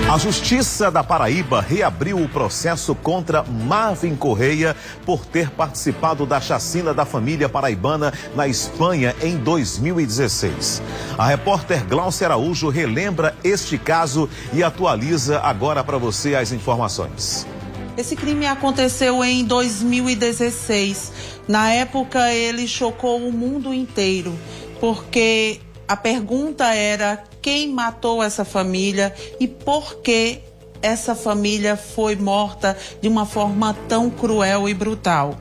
A Justiça da Paraíba reabriu o processo contra Marvin Correia por ter participado da chacina da família paraibana na Espanha em 2016. A repórter Glaucia Araújo relembra este caso e atualiza agora para você as informações. Esse crime aconteceu em 2016. Na época, ele chocou o mundo inteiro, porque a pergunta era quem matou essa família e por que essa família foi morta de uma forma tão cruel e brutal.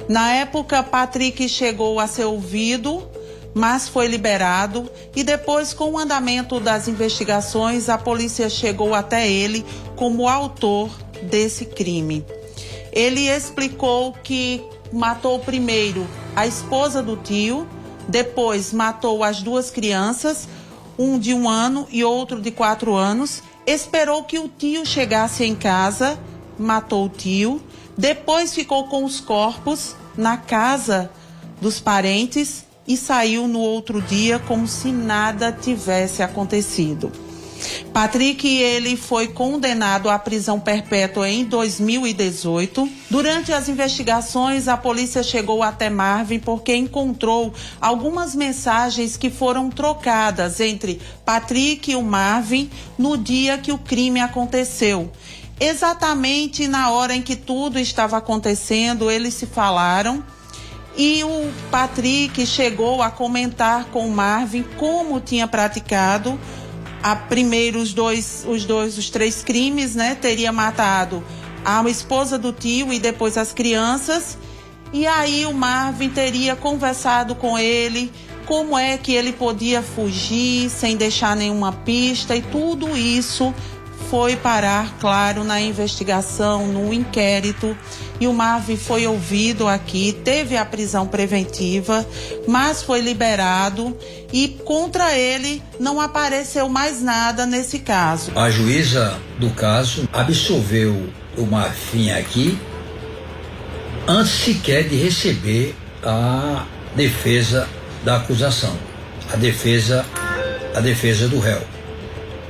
Na época, Patrick chegou a ser ouvido, mas foi liberado e depois, com o andamento das investigações, a polícia chegou até ele como autor desse crime. Ele explicou que matou primeiro a esposa do tio, depois matou as duas crianças, um de 1 ano e outro de 4 anos, esperou que o tio chegasse em casa, matou o tio, depois ficou com os corpos na casa dos parentes e saiu no outro dia como se nada tivesse acontecido. Patrick, ele foi condenado à prisão perpétua em 2018. Durante as investigações, a polícia chegou até Marvin porque encontrou algumas mensagens que foram trocadas entre Patrick e o Marvin no dia que o crime aconteceu. Exatamente na hora em que tudo estava acontecendo, eles se falaram. E o Patrick chegou a comentar com o Marvin como tinha praticado primeiro os 3 crimes, né? Teria matado a esposa do tio e depois as crianças. E aí o Marvin teria conversado com ele como é que ele podia fugir sem deixar nenhuma pista, e tudo isso foi parar, claro, na investigação, no inquérito. E o Marvin foi ouvido aqui, teve a prisão preventiva, mas foi liberado e contra ele não apareceu mais nada nesse caso. A juíza do caso absolveu o Marvin aqui antes sequer de receber a defesa da acusação, a defesa do réu.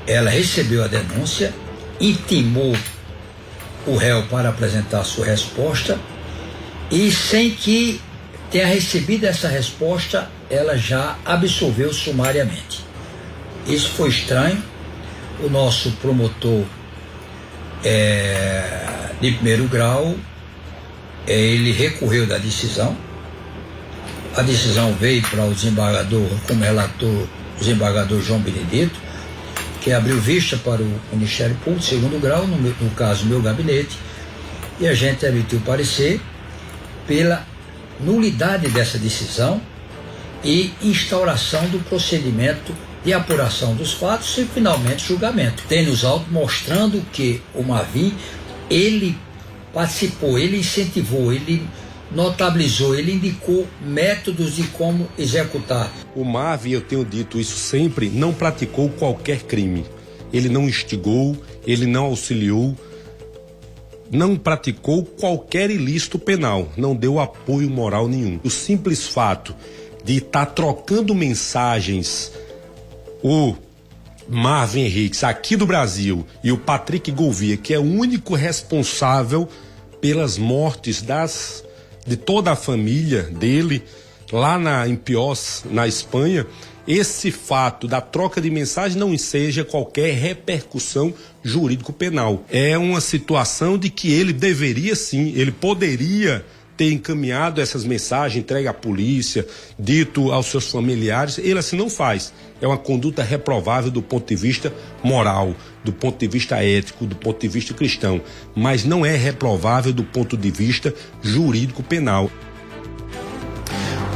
Ela recebeu a denúncia, intimou o réu para apresentar sua resposta e, sem que tenha recebido essa resposta, ela já absolveu sumariamente. Isso foi estranho. O nosso promotor de primeiro grau, ele recorreu da decisão. A decisão veio para o desembargador, como relator, o desembargador João Benedito, que abriu vista para o Ministério Público, segundo grau, no caso, meu gabinete, e a gente emitiu parecer pela nulidade dessa decisão e instauração do procedimento de apuração dos fatos e, finalmente, julgamento. Tem nos autos mostrando que o Marvin, ele participou, ele incentivou, ele notabilizou, ele indicou métodos de como executar. O Marvin, eu tenho dito isso sempre, não praticou qualquer crime. Ele não instigou, ele não auxiliou, não praticou qualquer ilícito penal, não deu apoio moral nenhum. O simples fato de estar trocando mensagens, o Marvin Henriques aqui do Brasil e o Patrick Gouveia, que é o único responsável pelas mortes de toda a família dele, lá em Piós, na Espanha, esse fato da troca de mensagem não enseja qualquer repercussão jurídico-penal. É uma situação de que ele deveria sim, ele poderia ter encaminhado essas mensagens, entregue à polícia, dito aos seus familiares. Ele assim não faz. É uma conduta reprovável do ponto de vista moral, do ponto de vista ético, do ponto de vista cristão, mas não é reprovável do ponto de vista jurídico-penal.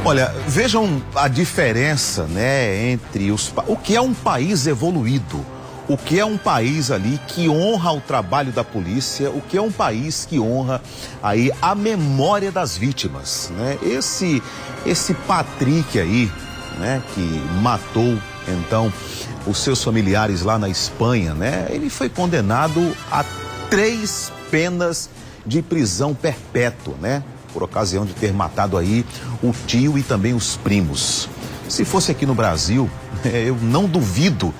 Olha, vejam a diferença, né, entre o que é um país evoluído, o que é um país ali que honra o trabalho da polícia, o que é um país que honra aí a memória das vítimas, né? Esse Patrick aí, né, que matou então os seus familiares lá na Espanha, né? Ele foi condenado a 3 penas de prisão perpétua, né? Por ocasião de ter matado aí o tio e também os primos. Se fosse aqui no Brasil, eu não duvido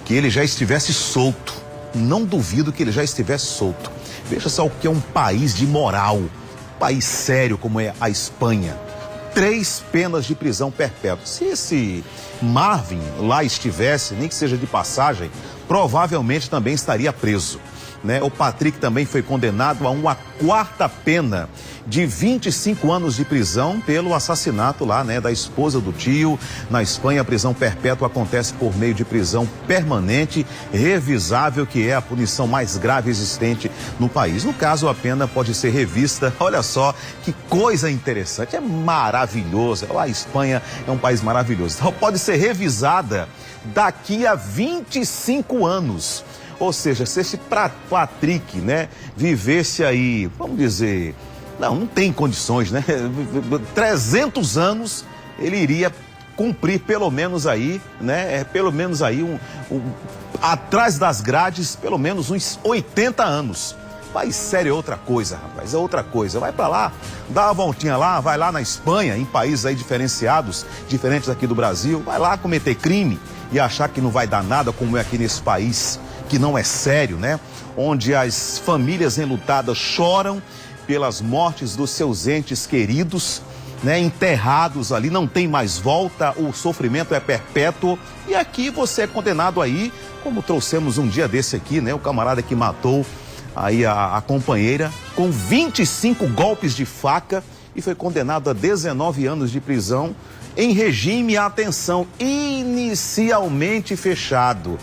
que ele já estivesse solto, não duvido que ele já estivesse solto. Veja só o que é um país de moral, um país sério como é a Espanha. 3 penas de prisão perpétua. Se esse Marvin lá estivesse, nem que seja de passagem, provavelmente também estaria preso, né? O Patrick também foi condenado a uma 4ª pena de 25 anos de prisão pelo assassinato lá, né, da esposa do tio. Na Espanha, a prisão perpétua acontece por meio de prisão permanente, revisável, que é a punição mais grave existente no país. No caso, a pena pode ser revista. Olha só que coisa interessante, é maravilhoso. A Espanha é um país maravilhoso. Então, pode ser revisada daqui a 25 anos. Ou seja, se esse Patrick, né, vivesse aí, vamos dizer, não tem condições, né? 300 anos ele iria cumprir pelo menos aí, né? Pelo menos aí atrás das grades, pelo menos uns 80 anos. País sério é outra coisa, rapaz, é outra coisa. Vai pra lá, dá uma voltinha lá, vai lá na Espanha, em países aí diferenciados, diferentes aqui do Brasil, vai lá cometer crime e achar que não vai dar nada, como é aqui nesse país, que não é sério, né? Onde as famílias enlutadas choram pelas mortes dos seus entes queridos, né? Enterrados ali, não tem mais volta, o sofrimento é perpétuo. E aqui você é condenado aí, como trouxemos um dia desse aqui, né? O camarada que matou aí a companheira com 25 golpes de faca e foi condenado a 19 anos de prisão em regime, atenção, inicialmente fechado.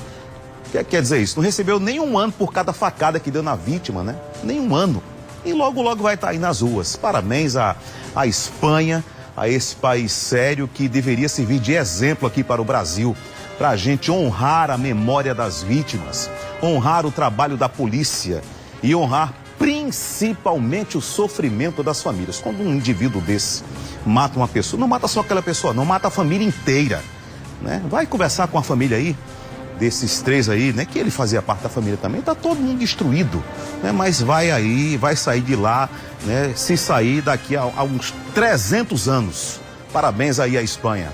O que quer dizer isso? Não recebeu nem 1 ano por cada facada que deu na vítima, né? Nem 1 ano. E logo, logo vai estar aí nas ruas. Parabéns à Espanha, a esse país sério que deveria servir de exemplo aqui para o Brasil, para a gente honrar a memória das vítimas, honrar o trabalho da polícia e honrar principalmente o sofrimento das famílias. Quando um indivíduo desse mata uma pessoa, não mata só aquela pessoa, não mata a família inteira, né? Vai conversar com a família aí, desses 3 aí, né, que ele fazia parte da família também, tá todo mundo destruído, né, mas vai sair de lá, né, se sair daqui a uns 300 anos. Parabéns aí à Espanha.